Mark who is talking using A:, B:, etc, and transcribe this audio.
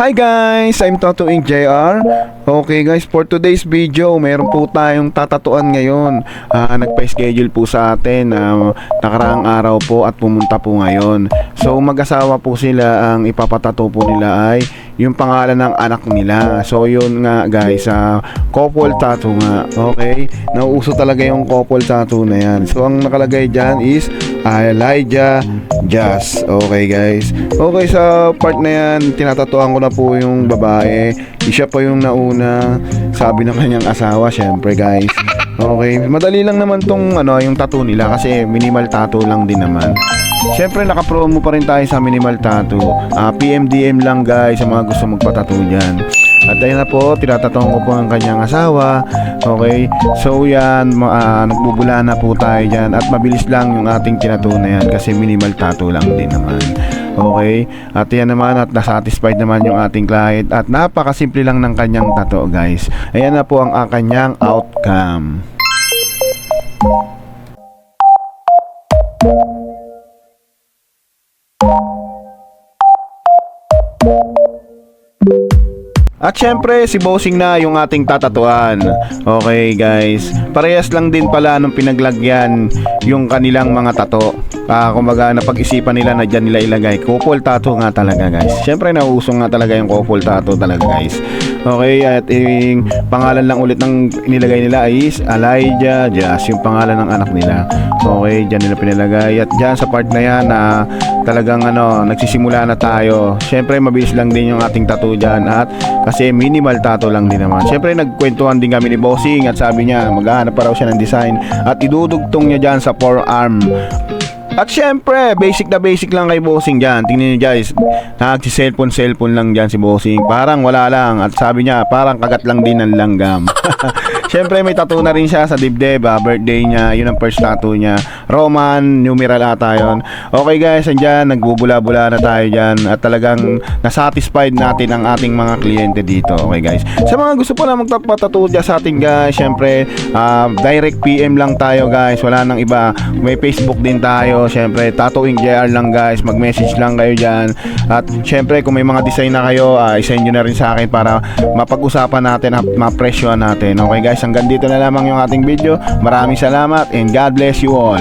A: Hi guys, I'm Tattooing JR. Okay guys, for today's video, meron po tayong tatatuan ngayon. Nagpa-schedule po sa atin nakaraang araw po at pumunta po ngayon. So mag-asawa po sila, ang ipapatato po nila ay yung pangalan ng anak nila. So yun nga guys, couple tattoo nga. Okay, nauuso talaga yung couple tattoo na yan. So ang nakalagay dyan is Elijah Jazz. Okay guys, okay, sa part na yan tinatatuan ko na po yung babae. Siya pa yung nauna, sabi ng kanyang asawa, syempre guys. Okay, madali lang naman tong yung tattoo nila kasi minimal tattoo lang din naman. Syempre naka-promo pa rin tayo sa minimal tattoo. PMDM lang guys sa mga gusto magpa-tattoo dyan. At ayun na po, tinatatuan ko po ang kanyang asawa. Okay, so yan, nagbubula na po tayo dyan. At mabilis lang yung ating tinattoo na yan kasi minimal tattoo lang din naman. Okay, at yan naman, at nasatisfied naman yung ating client. At napakasimple lang ng kanyang tattoo guys. Ayan na po ang kanyang outcome. At syempre si Bossing na yung ating tatatuan. Okay guys, parehas lang din pala nung pinaglagyan yung kanilang mga tato. Kumbaga napag-isipan nila na dyan nila ilagay couple tattoo nga talaga guys. Syempre nauusong nga talaga yung couple tattoo talaga guys. Okay, at yung pangalan lang ulit ng nilagay nila is Elijah Jazz, yung pangalan ng anak nila. Okay, dyan nila pinalagay. At dyan sa part na yan talagang nagsisimula na tayo. Syempre mabilis lang din yung ating tattoo dyan, at kasi minimal tattoo lang din naman. Syempre nagkwentuhan din kami ni Bossing at sabi niya maghahanap pa raw siya ng design at idudugtong niya dyan sa forearm. At syempre, basic na basic lang kay Bossing dyan. Tingnan nyo guys, nagsi-cellphone lang dyan si Bossing. Parang wala lang. At sabi niya, parang kagat lang din ng langgam. Syempre, may tattoo na rin siya sa dibdib. Birthday niya, yun ang first tattoo niya. Roman numeral ata yun. Okay guys, andyan, nagbubula-bula na tayo dyan. At talagang nasatisfied natin ang ating mga kliyente dito. Okay guys, sa mga gusto po na magpapatattoo dyan sa ating guys, syempre, direct PM lang tayo guys. Wala nang iba. May Facebook din tayo. Syempre, Tattooing JR lang guys. Mag-message lang kayo dyan. At syempre, kung may mga design na kayo, isend nyo na rin sa akin para mapag-usapan natin at mapresyohan natin. Okay guys, hanggang dito na lamang yung ating video. Maraming salamat and God bless you all.